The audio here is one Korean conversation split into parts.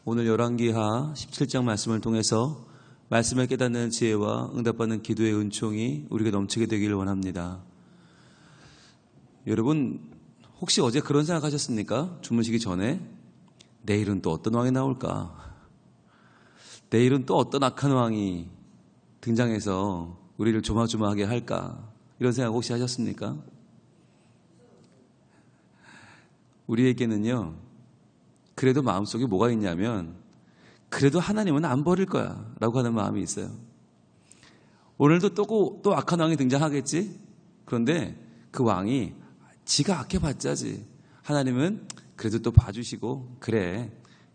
오늘 열왕기하 17장 말씀을 통해서 말씀을 깨닫는 지혜와 응답받는 기도의 은총이 우리가 넘치게 되기를 원합니다. 여러분 혹시 어제 그런 생각하셨습니까? 주무시기 전에 내일은 또 어떤 왕이 나올까? 내일은 또 어떤 악한 왕이 등장해서 우리를 조마조마하게 할까? 이런 생각 혹시 하셨습니까? 우리에게는요, 그래도 마음속에 뭐가 있냐면 그래도 하나님은 안 버릴 거야 라고 하는 마음이 있어요. 오늘도 또 악한 왕이 등장하겠지? 그런데 그 왕이 지가 악해봤자지. 하나님은 그래도 또 봐주시고 그래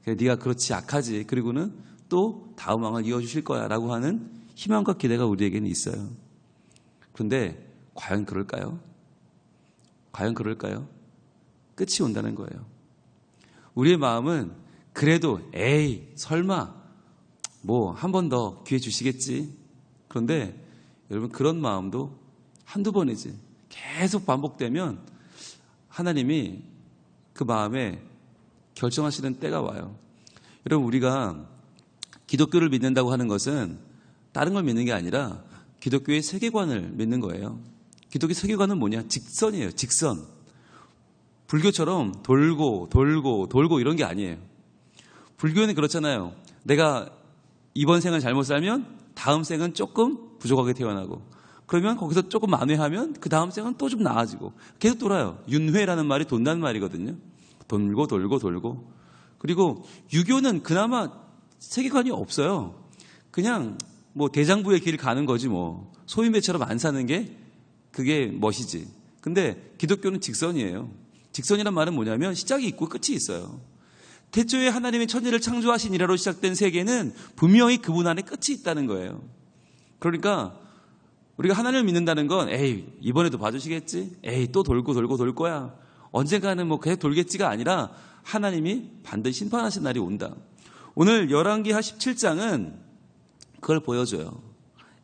네가 그렇지 악하지. 그리고는 또 다음 왕을 이어주실 거야 라고 하는 희망과 기대가 우리에게는 있어요. 그런데 과연 그럴까요? 과연 그럴까요? 끝이 온다는 거예요. 우리의 마음은 그래도 에이 설마 뭐 한 번 더 기회 주시겠지. 그런데 여러분 그런 마음도 한두 번이지 계속 반복되면 하나님이 그 마음에 결정하시는 때가 와요. 여러분 우리가 기독교를 믿는다고 하는 것은 다른 걸 믿는 게 아니라 기독교의 세계관을 믿는 거예요. 기독교 세계관은 뭐냐? 직선이에요. 직선. 불교처럼 돌고 이런 게 아니에요. 불교는 그렇잖아요. 내가 이번 생을 잘못 살면 다음 생은 조금 부족하게 태어나고 그러면 거기서 조금 만회하면 그 다음 생은 또 좀 나아지고 계속 돌아요. 윤회라는 말이 돈다는 말이거든요. 돌고 그리고 유교는 그나마 세계관이 없어요. 그냥 뭐 대장부의 길 가는 거지 뭐. 소인배처럼 안 사는 게 그게 멋이지. 근데 기독교는 직선이에요. 직선이란 말은 뭐냐면 시작이 있고 끝이 있어요. 태초에 하나님이 천지를 창조하신 이래로 시작된 세계는 분명히 그분 안에 끝이 있다는 거예요. 그러니까 우리가 하나님을 믿는다는 건 에이 이번에도 봐주시겠지? 에이 또 돌고 돌 거야. 언젠가는 뭐 계속 돌겠지가 아니라 하나님이 반드시 심판하신 날이 온다. 오늘 열왕기하 17장은 그걸 보여줘요.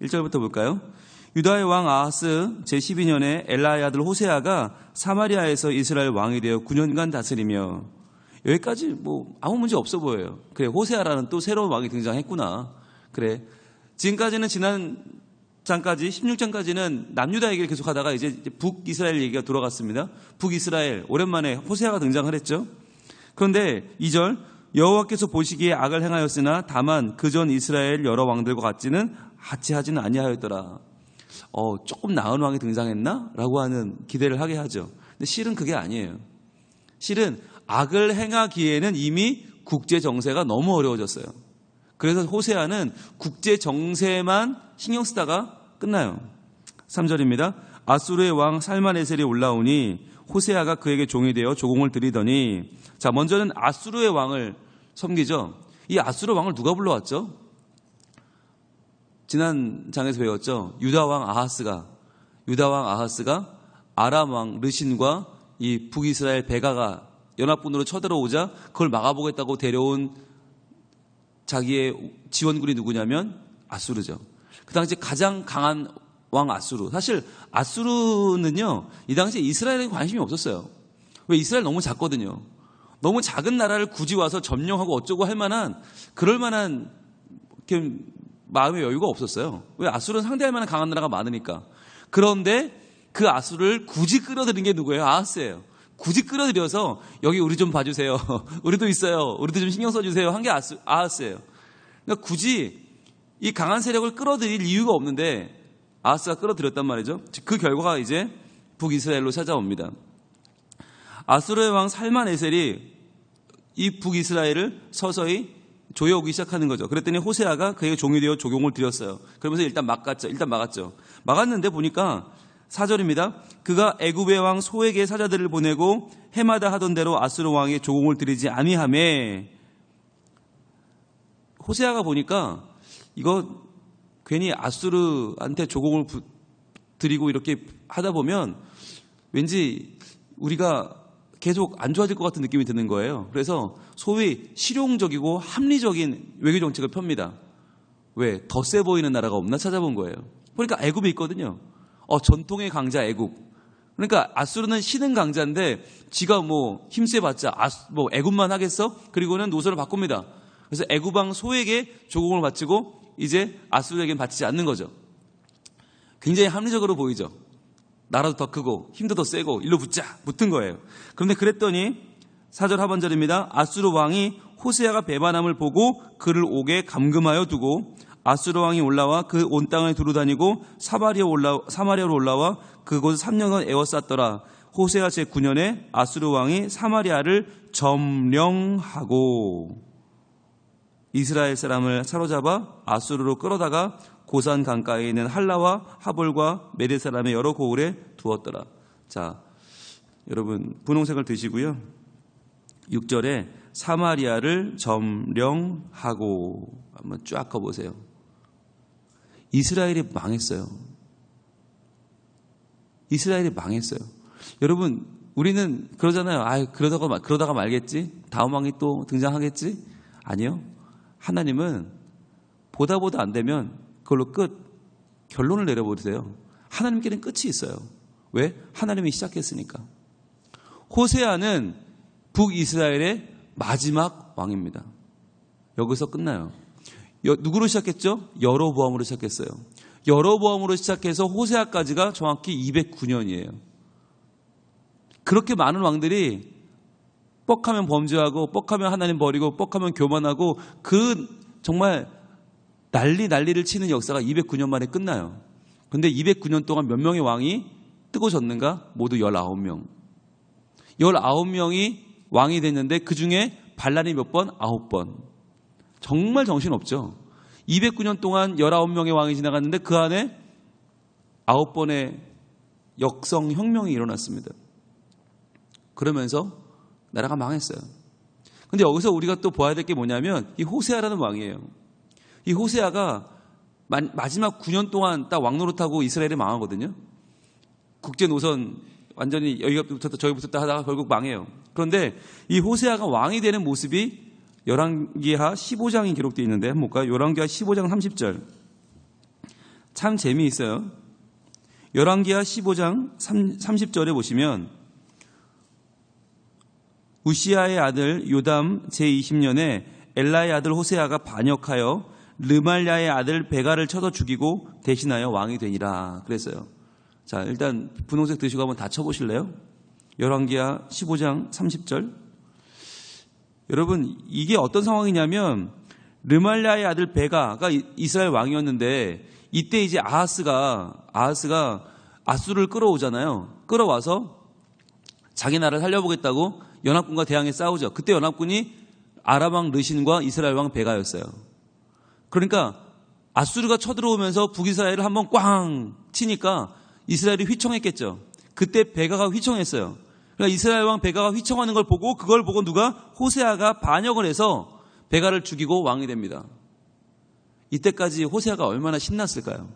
1절부터 볼까요? 유다의 왕 아하스 제12년에 엘라의 아들 호세아가 사마리아에서 이스라엘 왕이 되어 9년간 다스리며 여기까지 뭐 아무 문제 없어 보여요. 그래 호세아라는 또 새로운 왕이 등장했구나. 그래 지금까지는 지난 장까지 16장까지는 남유다 얘기를 계속하다가 이제 북이스라엘 얘기가 돌아갔습니다. 북이스라엘 오랜만에 호세아가 등장을 했죠. 그런데 2절 여호와께서 보시기에 악을 행하였으나 다만 그전 이스라엘 여러 왕들과 같지는 하치하지는 아니하였더라. 조금 나은 왕이 등장했나? 라고 하는 기대를 하게 하죠. 근데 실은 그게 아니에요. 실은 악을 행하기에는 이미 국제 정세가 너무 어려워졌어요. 그래서 호세아는 국제 정세만 신경 쓰다가 끝나요. 3절입니다. 아수르의 왕 살만에셀이 올라오니 호세아가 그에게 종이 되어 조공을 드리더니 자 먼저는 아수르의 왕을 섬기죠. 이 아수르 왕을 누가 불러왔죠? 지난 장에서 배웠죠. 유다 왕 아하스가 아람 왕 르신과 이 북이스라엘 베가가 연합군으로 쳐들어오자 그걸 막아보겠다고 데려온 자기의 지원군이 누구냐면 아수르죠. 그 당시 가장 강한 왕 아수르. 사실 아수르는요 이 당시에 이스라엘에 관심이 없었어요. 왜? 이스라엘 너무 작거든요. 너무 작은 나라를 굳이 와서 점령하고 어쩌고 할 만한 그럴 만한 이렇게 마음의 여유가 없었어요. 왜? 아수르는 상대할 만한 강한 나라가 많으니까. 그런데 그 아수르를 굳이 끌어들인 게 누구예요? 아하스예요. 굳이 끌어들여서 여기 우리 좀 봐주세요. 우리도 있어요. 우리도 좀 신경 써주세요. 한 게 아하스예요. 그러니까 굳이 이 강한 세력을 끌어들일 이유가 없는데 아하스가 끌어들였단 말이죠. 그 결과가 이제 북이스라엘로 찾아옵니다. 아수르의 왕 살만에셀이 이 북이스라엘을 서서히 조여오기 시작하는 거죠. 그랬더니 호세아가 그에게 종이 되어 조공을 드렸어요. 그러면서 일단 막았죠. 막았는데 보니까 4절입니다. 그가 애굽의 왕 소에게 사자들을 보내고 해마다 하던 대로 아수르 왕의 조공을 드리지 아니하매 호세아가 보니까 이거 괜히 아수르한테 조공을 드리고 이렇게 하다 보면 왠지 우리가 계속 안 좋아질 것 같은 느낌이 드는 거예요. 그래서 소위 실용적이고 합리적인 외교 정책을 펴니다. 왜? 더 세 보이는 나라가 없나 찾아본 거예요. 보니까 애굽이 있거든요. 전통의 강자 애굽. 그러니까 아수르는 신흥 강자인데 지가 뭐 힘세봤자 애굽만 하겠어? 그리고는 노선을 바꿉니다. 그래서 애굽왕 소에게 조공을 바치고 이제 아수르에게는 바치지 않는 거죠. 굉장히 합리적으로 보이죠. 나라도 더 크고 힘도 더 세고 일로 붙은 거예요. 그런데 그랬더니 4절 하반절입니다. 아수르 왕이 호세아가 배반함을 보고 그를 옥에 감금하여 두고 아수르 왕이 올라와 그 온 땅을 두루다니고 사마리아로 올라와 그곳을 3년간 에워쌌더라. 호세아 제9년에 아수르 왕이 사마리아를 점령하고 이스라엘 사람을 사로잡아 아수르로 끌어다가 고산 강가에 있는 할라와 하볼과 메대 사람의 여러 고을에 두었더라. 자, 여러분 분홍색을 드시고요. 6절에 사마리아를 점령하고 한번 쫙 가보세요. 이스라엘이 망했어요. 이스라엘이 망했어요. 여러분 우리는 그러잖아요. 그러다가 말겠지? 다음 왕이 또 등장하겠지? 아니요. 하나님은 보다 안 되면 그걸로 끝. 결론을 내려버리세요. 하나님께는 끝이 있어요. 왜? 하나님이 시작했으니까. 호세아는 북이스라엘의 마지막 왕입니다. 여기서 끝나요. 누구로 시작했죠? 여로보암으로 시작했어요. 여로보암으로 시작해서 호세아까지가 정확히 209년이에요. 그렇게 많은 왕들이 뻑하면 범죄하고 뻑하면 하나님 버리고 뻑하면 교만하고 그 정말 난리를 치는 역사가 209년 만에 끝나요. 그런데 209년 동안 몇 명의 왕이 뜨거워졌는가? 모두 19명. 19명이 왕이 됐는데 그중에 반란이 몇 번? 9번. 정말 정신없죠. 209년 동안 19명의 왕이 지나갔는데 그 안에 9번의 역성혁명이 일어났습니다. 그러면서 나라가 망했어요. 근데 여기서 우리가 또 봐야 될 게 뭐냐면 이 호세아라는 왕이에요. 이 호세아가 마지막 9년 동안 딱 왕노릇하고 이스라엘이 망하거든요. 국제 노선 완전히 여기부터 저기부터 하다가 결국 망해요. 그런데 이 호세아가 왕이 되는 모습이 열왕기하 15장이 기록되어 있는데 한번 볼까요? 열왕기하 15장 30절. 참 재미있어요. 열왕기하 15장 30절에 보시면 우시아의 아들 요담 제20년에 엘라의 아들 호세아가 반역하여 르말야의 아들 베가를 쳐서 죽이고 대신하여 왕이 되니라 그랬어요. 자, 일단 분홍색 드시고 한번 다 쳐보실래요? 열왕기하 15장 30절. 여러분 이게 어떤 상황이냐면 르말야의 아들 베가가 이스라엘 왕이었는데 이때 이제 아하스가 아수르를 끌어오잖아요. 끌어와서 자기 나라를 살려보겠다고 연합군과 대항해 싸우죠. 그때 연합군이 아람 왕 르신과 이스라엘 왕 베가였어요. 그러니까 아수르가 쳐들어오면서 북이스라엘을 한번 꽝 치니까 이스라엘이 휘청했겠죠. 그때 베가가 휘청했어요. 그러니까 이스라엘 왕 베가가 휘청하는 걸 보고 그걸 보고 누가? 호세아가 반역을 해서 베가를 죽이고 왕이 됩니다. 이때까지 호세아가 얼마나 신났을까요?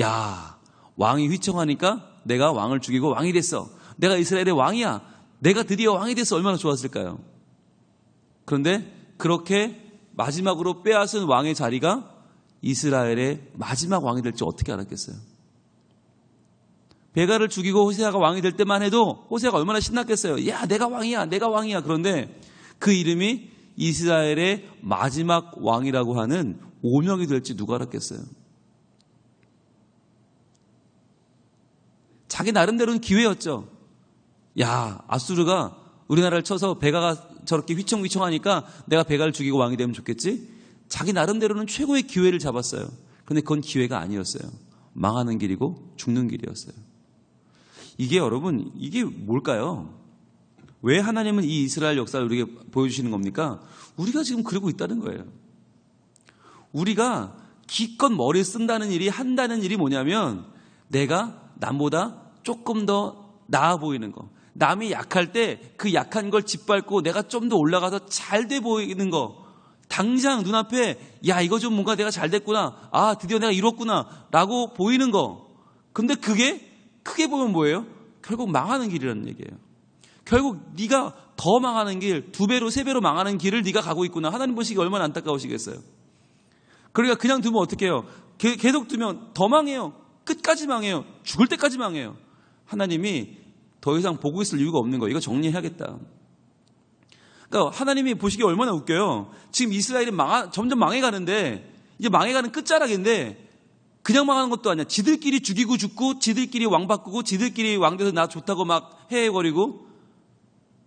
야, 왕이 휘청하니까 내가 왕을 죽이고 왕이 됐어. 내가 이스라엘의 왕이야. 내가 드디어 왕이 돼서 얼마나 좋았을까요? 그런데 그렇게 마지막으로 빼앗은 왕의 자리가 이스라엘의 마지막 왕이 될지 어떻게 알았겠어요? 베가를 죽이고 호세아가 왕이 될 때만 해도 호세아가 얼마나 신났겠어요. 야, 내가 왕이야. 그런데 그 이름이 이스라엘의 마지막 왕이라고 하는 오명이 될지 누가 알았겠어요? 자기 나름대로는 기회였죠. 야, 아수르가 우리나라를 쳐서 베가가 저렇게 휘청휘청하니까 내가 베가를 죽이고 왕이 되면 좋겠지? 자기 나름대로는 최고의 기회를 잡았어요. 그런데 그건 기회가 아니었어요. 망하는 길이고 죽는 길이었어요. 이게 여러분, 이게 뭘까요? 왜 하나님은 이 이스라엘 역사를 우리에게 보여주시는 겁니까? 우리가 지금 그러고 있다는 거예요. 우리가 기껏 머리 쓴다는 일이, 한다는 일이 뭐냐면 내가 남보다 조금 더 나아 보이는 거. 남이 약할 때 그 약한 걸 짓밟고 내가 좀 더 올라가서 잘 돼 보이는 거. 당장 눈앞에 야, 이거 좀 뭔가 내가 잘 됐구나. 아, 드디어 내가 이뤘구나. 라고 보이는 거. 근데 그게 크게 보면 뭐예요? 결국 망하는 길이라는 얘기예요. 결국 네가 더 망하는 길, 2배로 3배로 망하는 길을 네가 가고 있구나. 하나님 보시기 얼마나 안타까우시겠어요. 그러니까 그냥 두면 어떻게 해요? 계속 두면 더 망해요. 끝까지 망해요. 죽을 때까지 망해요. 하나님이 더 이상 보고 있을 이유가 없는 거예요. 이거 정리해야겠다. 그러니까 하나님이 보시기에 얼마나 웃겨요. 지금 이스라엘이 점점 망해가는데, 이제 망해가는 끝자락인데, 그냥 망하는 것도 아니야. 지들끼리 죽이고 죽고, 지들끼리 왕 바꾸고, 지들끼리 왕 돼서 나 좋다고 막 해해거리고,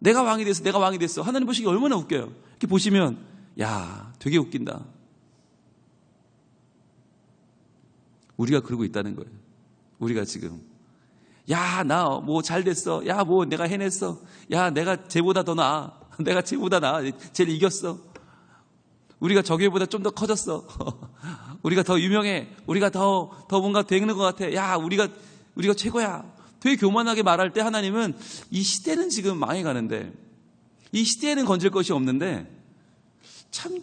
내가 왕이 됐어, 내가 왕이 됐어. 하나님 보시기에 얼마나 웃겨요. 이렇게 보시면, 야, 되게 웃긴다. 우리가 그러고 있다는 거예요. 우리가 지금. 야, 나 뭐 잘 됐어. 야, 뭐 내가 해냈어. 야, 내가 쟤보다 더 나아. 내가 쟤보다 나아. 쟤를 이겼어. 우리가 저기보다 좀 더 커졌어. 우리가 더 유명해. 우리가 더 뭔가 되는 것 같아. 야, 우리가 최고야. 되게 교만하게 말할 때 하나님은 이 시대는 지금 망해가는데, 이 시대에는 건질 것이 없는데, 참,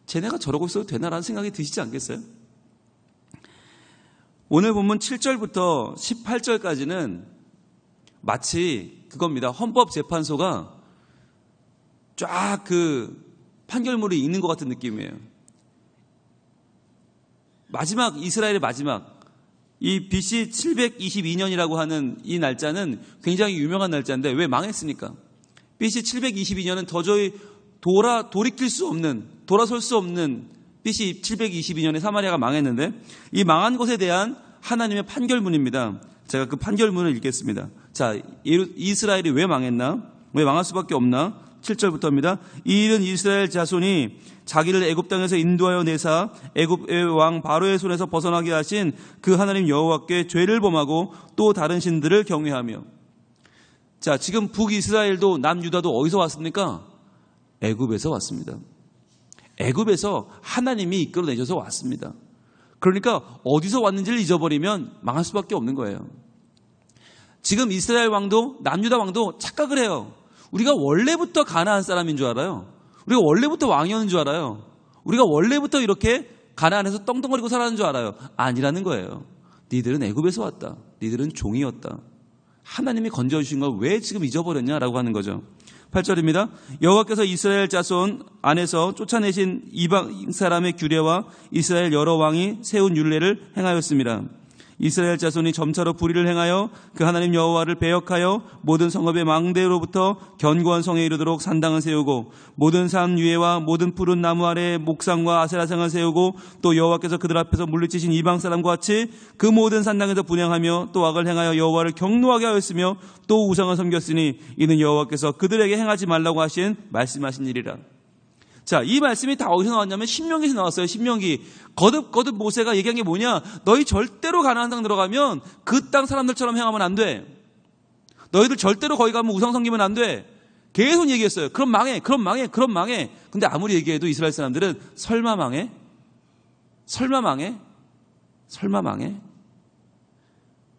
쟤네가 저러고 있어도 되나라는 생각이 드시지 않겠어요? 오늘 본문 7절부터 18절까지는 마치 그겁니다. 헌법재판소가 쫙 그 판결문이 읽는 것 같은 느낌이에요. 마지막, 이스라엘의 마지막, 이 BC 722년이라고 하는 이 날짜는 굉장히 유명한 날짜인데 왜 망했습니까? BC 722년은 도저히 돌이킬 수 없는, 돌아설 수 없는 BC 722년에 사마리아가 망했는데 이 망한 것에 대한 하나님의 판결문입니다. 제가 그 판결문을 읽겠습니다. 자, 이스라엘이 왜 망했나? 왜 망할 수밖에 없나? 7절부터입니다. 이 일은 이스라엘 자손이 자기를 애굽 땅에서 인도하여 내사 애굽의 왕 바로의 손에서 벗어나게 하신 그 하나님 여호와께 죄를 범하고 또 다른 신들을 경외하며. 자, 지금 북이스라엘도 남유다도 어디서 왔습니까? 애굽에서 왔습니다. 애굽에서 하나님이 이끌어내셔서 왔습니다. 그러니까 어디서 왔는지를 잊어버리면 망할 수밖에 없는 거예요. 지금 이스라엘 왕도 남유다 왕도 착각을 해요. 우리가 원래부터 가나안 사람인 줄 알아요. 우리가 원래부터 왕이었는 줄 알아요. 우리가 원래부터 이렇게 가나안에서 떵떵거리고 살았는 줄 알아요. 아니라는 거예요. 니들은 애굽에서 왔다. 니들은 종이었다. 하나님이 건져주신 걸 왜 지금 잊어버렸냐라고 하는 거죠. 8절입니다. 여호와께서 이스라엘 자손 안에서 쫓아내신 이방 사람의 규례와 이스라엘 여러 왕이 세운 율례를 행하였습니다. 이스라엘 자손이 점차로 불의를 행하여 그 하나님 여호와를 배역하여 모든 성읍의 망대로부터 견고한 성에 이르도록 산당을 세우고 모든 산 위에와 모든 푸른 나무 아래에 목상과 아세라상을 세우고 또 여호와께서 그들 앞에서 물리치신 이방 사람과 같이 그 모든 산당에서 분향하며 또 악을 행하여 여호와를 경노하게 하였으며 또 우상을 섬겼으니 이는 여호와께서 그들에게 행하지 말라고 하신 말씀하신 일이라. 자, 이 말씀이 다 어디서 나왔냐면 신명기에서 나왔어요. 신명기. 거듭 모세가 얘기한 게 뭐냐? 너희 절대로 가나안 땅 들어가면 그 땅 사람들처럼 행하면 안 돼. 너희들 절대로 거기 가면 우상 섬기면 안 돼. 계속 얘기했어요. 그럼 망해. 근데 아무리 얘기해도 이스라엘 사람들은 설마 망해?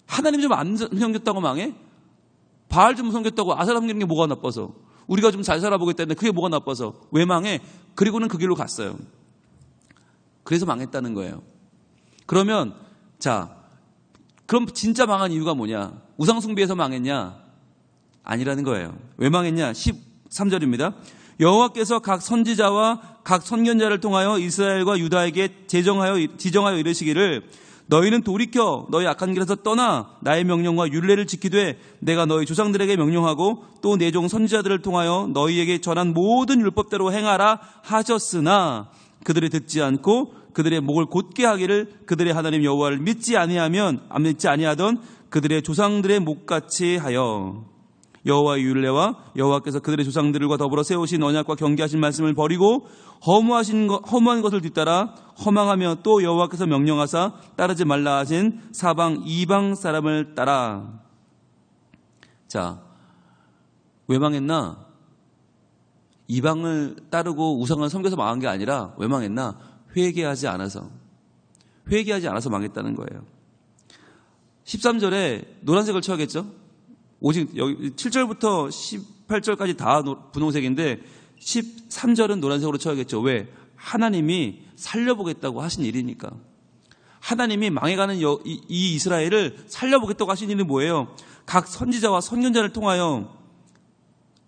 하나님 좀 안 섬겼다고 망해? 바알 좀 섬겼다고 아세라 섬기는 게 뭐가 나빠서? 우리가 좀 잘 살아보겠다는데 그게 뭐가 나빠서? 왜 망해? 그리고는 그 길로 갔어요. 그래서 망했다는 거예요. 그러면 그럼 진짜 망한 이유가 뭐냐? 우상 숭배해서 망했냐? 아니라는 거예요. 왜 망했냐? 13절입니다. 여호와께서 각 선지자와 각 선견자를 통하여 이스라엘과 유다에게 지정하여 이르시기를 너희는 돌이켜 너희 악한 길에서 떠나 나의 명령과 율례를 지키되 내가 너희 조상들에게 명령하고 또 내 종 선지자들을 통하여 너희에게 전한 모든 율법대로 행하라 하셨으나 그들이 듣지 않고 그들의 목을 곧게 하기를 그들의 하나님 여호와를 믿지 아니하던 그들의 조상들의 목같이 하여 여호와의 율례와 여호와께서 그들의 조상들과 더불어 세우신 언약과 경계하신 말씀을 버리고 허무한 것을 뒤따라 허망하며 또 여호와께서 명령하사 따르지 말라 하신 사방 이방 사람을 따라. 자, 왜 망했나? 이방을 따르고 우상을 섬겨서 망한 게 아니라 왜 망했나? 회개하지 않아서 망했다는 거예요. 13절에 노란색을 쳐야겠죠? 오직 여기 7절부터 18절까지 다 분홍색인데 13절은 노란색으로 쳐야겠죠. 왜? 하나님이 살려보겠다고 하신 일이니까. 하나님이 망해가는 이 이스라엘을 살려보겠다고 하신 일은 뭐예요? 각 선지자와 선견자를 통하여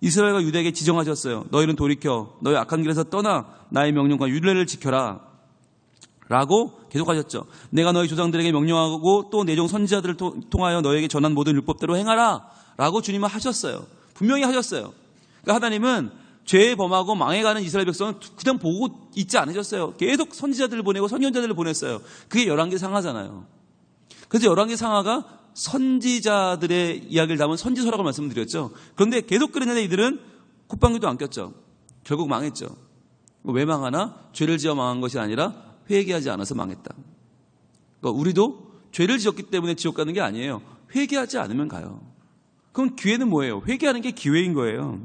이스라엘과 유다에게 지정하셨어요. 너희는 돌이켜 너희 악한 길에서 떠나 나의 명령과 율례를 지켜라 라고 계속하셨죠. 내가 너희 조상들에게 명령하고 또 내 종 선지자들을 통하여 너희에게 전한 모든 율법대로 행하라 라고 주님은 하셨어요. 분명히 하셨어요. 그러니까 하나님은 죄 범하고 망해가는 이스라엘 백성은 그냥 보고 있지 않으셨어요. 계속 선지자들을 보내고 선견자들을 보냈어요. 그게 열왕기 상하잖아요. 그래서 열왕기 상하가 선지자들의 이야기를 담은 선지서라고 말씀드렸죠. 그런데 계속 그랬는데 이들은 콧방귀도 안 꼈죠. 결국 망했죠. 왜 망하나? 죄를 지어 망한 것이 아니라 회개하지 않아서 망했다. 그러니까 우리도 죄를 지었기 때문에 지옥 가는 게 아니에요. 회개하지 않으면 가요. 그럼 기회는 뭐예요? 회개하는 게 기회인 거예요.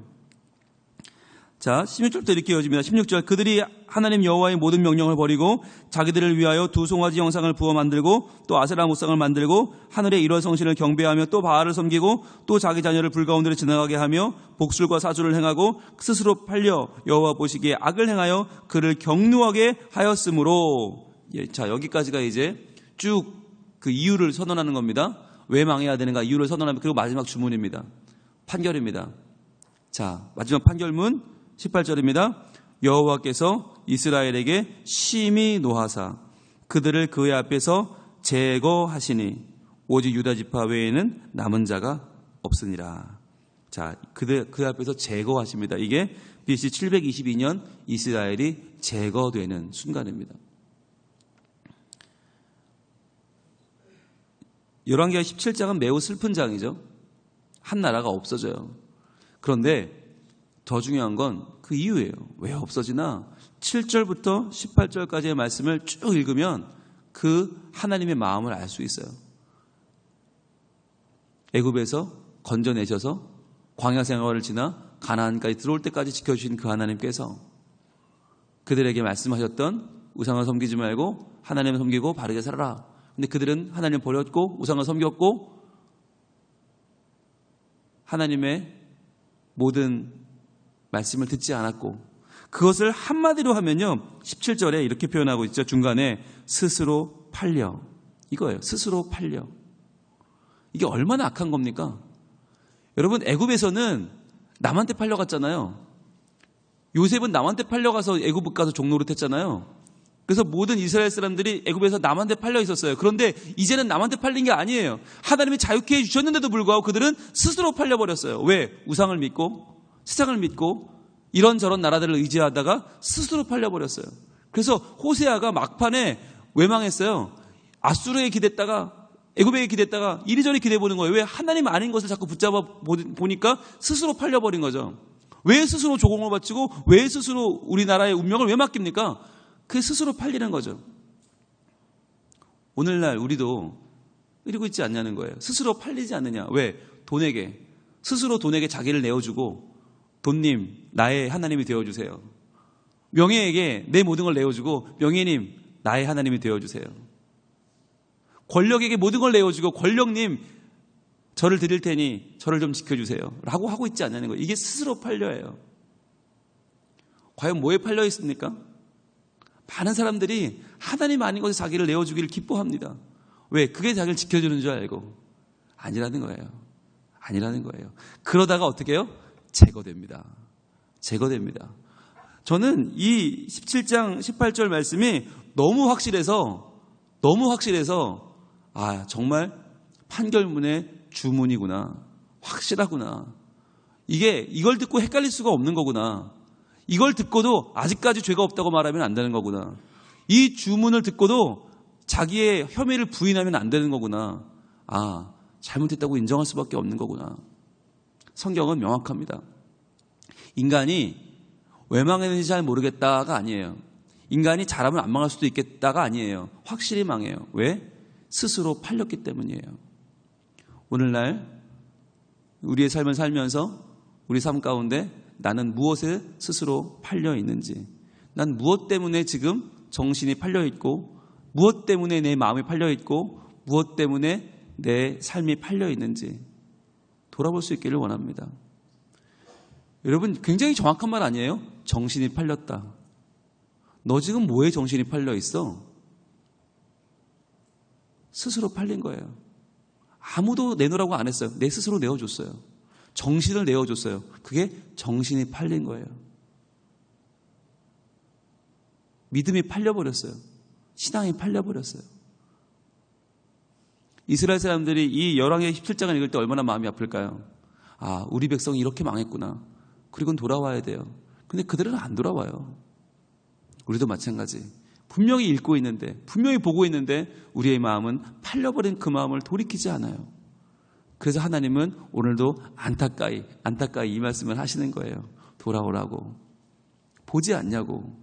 자, 16절부터 이렇게 이어집니다. 16절, 그들이 하나님 여호와의 모든 명령을 버리고 자기들을 위하여 두 송아지 형상을 부어 만들고 또 아세라 목상을 만들고 하늘의 일월 성신을 경배하며 또 바알을 섬기고 또 자기 자녀를 불 가운데로 지나가게 하며 복술과 사주를 행하고 스스로 팔려 여호와 보시기에 악을 행하여 그를 경노하게 하였으므로. 자, 여기까지가 이제 쭉 그 이유를 선언하는 겁니다. 왜 망해야 되는가 이유를 선언하면, 그리고 마지막 주문입니다. 판결입니다. 자, 마지막 판결문 18절입니다. 여호와께서 이스라엘에게 심히 노하사 그들을 그의 앞에서 제거하시니 오직 유다 지파 외에는 남은 자가 없으니라. 자, 그 앞에서 제거하십니다. 이게 BC 722년 이스라엘이 제거되는 순간입니다. 열왕기하 17장은 매우 슬픈 장이죠. 한 나라가 없어져요. 그런데 더 중요한 건 그 이유예요. 왜 없어지나? 7절부터 18절까지의 말씀을 쭉 읽으면 그 하나님의 마음을 알 수 있어요. 애굽에서 건져내셔서 광야 생활을 지나 가나안까지 들어올 때까지 지켜주신 그 하나님께서 그들에게 말씀하셨던 우상을 섬기지 말고 하나님을 섬기고 바르게 살아라. 근데 그들은 하나님을 버렸고 우상을 섬겼고 하나님의 모든 말씀을 듣지 않았고, 그것을 한마디로 하면요 17절에 이렇게 표현하고 있죠. 중간에 스스로 팔려, 이거예요. 스스로 팔려. 이게 얼마나 악한 겁니까? 여러분, 애굽에서는 남한테 팔려갔잖아요. 요셉은 남한테 팔려가서 애굽 가서 종노릇했잖아요. 그래서 모든 이스라엘 사람들이 애굽에서 남한테 팔려 있었어요. 그런데 이제는 남한테 팔린 게 아니에요. 하나님이 자유케 해주셨는데도 불구하고 그들은 스스로 팔려버렸어요. 왜? 우상을 믿고 세상을 믿고 이런저런 나라들을 의지하다가 스스로 팔려버렸어요. 그래서 호세아가 막판에 왜 망했어요? 아수르에 기댔다가 애굽에 기댔다가 이리저리 기대보는 거예요. 왜? 하나님 아닌 것을 자꾸 붙잡아 보니까 스스로 팔려버린 거죠. 왜 스스로 조공을 바치고 왜 스스로 우리나라의 운명을 왜 맡깁니까? 그 스스로 팔리는 거죠. 오늘날 우리도 이러고 있지 않냐는 거예요. 스스로 팔리지 않느냐. 왜? 돈에게. 스스로 돈에게 자기를 내어주고, 돈님 나의 하나님이 되어주세요. 명예에게 내 모든 걸 내어주고, 명예님 나의 하나님이 되어주세요. 권력에게 모든 걸 내어주고, 권력님 저를 드릴 테니 저를 좀 지켜주세요 라고 하고 있지 않냐는 거예요. 이게 스스로 팔려예요. 과연 뭐에 팔려 있습니까? 많은 사람들이 하나님 아닌 것에 자기를 내어주기를 기뻐합니다. 왜? 그게 자기를 지켜주는 줄 알고. 아니라는 거예요. 아니라는 거예요. 그러다가 어떻게 해요? 제거됩니다. 제거됩니다. 저는 이 17장 18절 말씀이 너무 확실해서 정말 판결문의 주문이구나. 확실하구나. 이걸 듣고 헷갈릴 수가 없는 거구나. 이걸 듣고도 아직까지 죄가 없다고 말하면 안 되는 거구나. 이 주문을 듣고도 자기의 혐의를 부인하면 안 되는 거구나. 아, 잘못했다고 인정할 수밖에 없는 거구나. 성경은 명확합니다. 인간이 왜 망했는지 잘 모르겠다가 아니에요. 인간이 잘하면 안 망할 수도 있겠다가 아니에요. 확실히 망해요. 왜? 스스로 팔렸기 때문이에요. 오늘날 우리의 삶을 살면서 우리 삶 가운데 나는 무엇에 스스로 팔려 있는지, 난 무엇 때문에 지금 정신이 팔려 있고, 무엇 때문에 내 마음이 팔려 있고, 무엇 때문에 내 삶이 팔려 있는지 돌아볼 수 있기를 원합니다. 여러분, 굉장히 정확한 말 아니에요? 정신이 팔렸다. 너 지금 뭐에 정신이 팔려 있어? 스스로 팔린 거예요. 아무도 내놓으라고 안 했어요. 내 스스로 내어줬어요. 정신을 내어줬어요. 그게 정신이 팔린 거예요. 믿음이 팔려버렸어요. 신앙이 팔려버렸어요. 이스라엘 사람들이 이 열왕기 17장을 읽을 때 얼마나 마음이 아플까요? 아, 우리 백성이 이렇게 망했구나. 그리고는 돌아와야 돼요. 근데 그들은 안 돌아와요. 우리도 마찬가지. 분명히 읽고 있는데, 분명히 보고 있는데 우리의 마음은 팔려버린 그 마음을 돌이키지 않아요. 그래서 하나님은 오늘도 안타까이 이 말씀을 하시는 거예요. 돌아오라고. 보지 않냐고.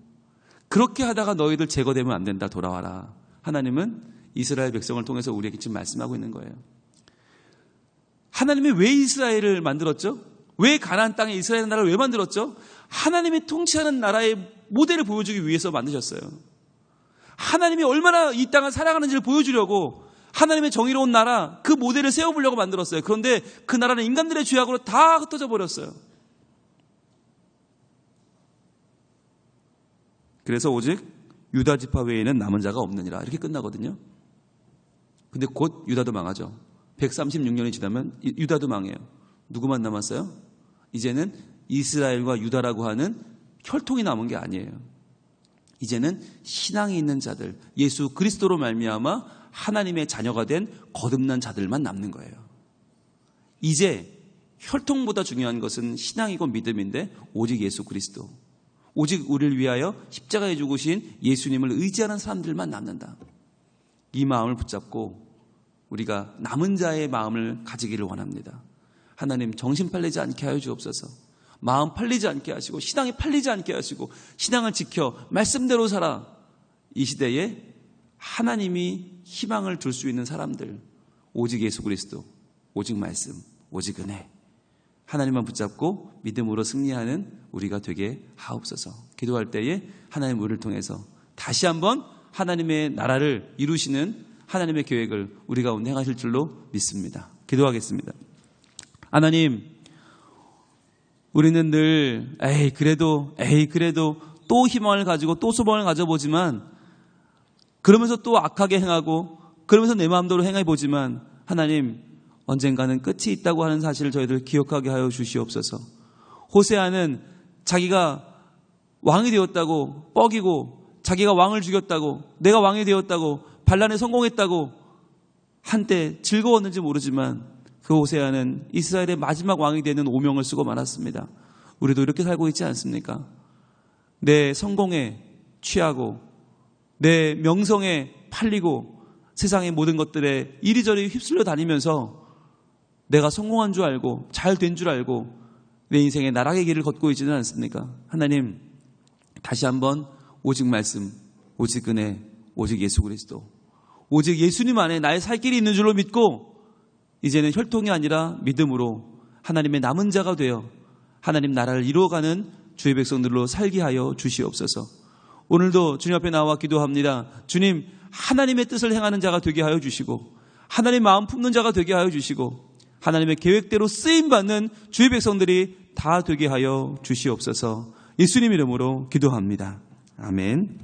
그렇게 하다가 너희들 제거되면 안 된다. 돌아와라. 하나님은 이스라엘 백성을 통해서 우리에게 지금 말씀하고 있는 거예요. 하나님이 왜 이스라엘을 만들었죠? 왜 가나안 땅에 이스라엘 나라를 왜 만들었죠? 하나님이 통치하는 나라의 모델을 보여주기 위해서 만드셨어요. 하나님이 얼마나 이 땅을 살아가는지를 보여주려고 하나님의 정의로운 나라, 그 모델을 세워보려고 만들었어요. 그런데 그 나라는 인간들의 죄악으로 다 흩어져 버렸어요. 그래서 오직 유다 지파 외에는 남은 자가 없느니라 이렇게 끝나거든요. 근데 곧 유다도 망하죠. 136년이 지나면 유다도 망해요. 누구만 남았어요? 이제는 이스라엘과 유다라고 하는 혈통이 남은 게 아니에요. 이제는 신앙이 있는 자들, 예수 그리스도로 말미암아 하나님의 자녀가 된 거듭난 자들만 남는 거예요. 이제 혈통보다 중요한 것은 신앙이고 믿음인데 오직 예수 그리스도, 오직 우리를 위하여 십자가에 죽으신 예수님을 의지하는 사람들만 남는다. 이 마음을 붙잡고 우리가 남은 자의 마음을 가지기를 원합니다. 하나님 정신 팔리지 않게 하여 주옵소서. 마음 팔리지 않게 하시고 신앙이 팔리지 않게 하시고 신앙을 지켜 말씀대로 살아. 이 시대에 하나님이 희망을 둘 수 있는 사람들, 오직 예수 그리스도, 오직 말씀, 오직 은혜, 하나님만 붙잡고 믿음으로 승리하는 우리가 되게 하옵소서. 기도할 때에 하나님 우리를 통해서 다시 한번 하나님의 나라를 이루시는 하나님의 계획을 우리 가운데 행하실 줄로 믿습니다. 기도하겠습니다. 하나님, 우리는 늘 그래도 또 희망을 가지고 또 소망을 가져보지만 그러면서 또 악하게 행하고 그러면서 내 마음대로 행해보지만 하나님, 언젠가는 끝이 있다고 하는 사실을 저희들 기억하게 하여 주시옵소서. 호세아는 자기가 왕이 되었다고 뻐기고 자기가 왕을 죽였다고 내가 왕이 되었다고 반란에 성공했다고 한때 즐거웠는지 모르지만 그 호세아는 이스라엘의 마지막 왕이 되는 오명을 쓰고 말았습니다. 우리도 이렇게 살고 있지 않습니까? 내 성공에 취하고 내 명성에 팔리고 세상의 모든 것들에 이리저리 휩쓸려 다니면서 내가 성공한 줄 알고 잘 된 줄 알고 내 인생의 나락의 길을 걷고 있지는 않습니까? 하나님, 다시 한번 오직 말씀, 오직 은혜, 오직 예수 그리스도, 오직 예수님 안에 나의 살 길이 있는 줄로 믿고 이제는 혈통이 아니라 믿음으로 하나님의 남은 자가 되어 하나님 나라를 이루어가는 주의 백성들로 살게 하여 주시옵소서. 오늘도 주님 앞에 나와 기도합니다. 주님, 하나님의 뜻을 행하는 자가 되게 하여 주시고 하나님 마음 품는 자가 되게 하여 주시고 하나님의 계획대로 쓰임받는 주의 백성들이 다 되게 하여 주시옵소서. 예수님 이름으로 기도합니다. 아멘.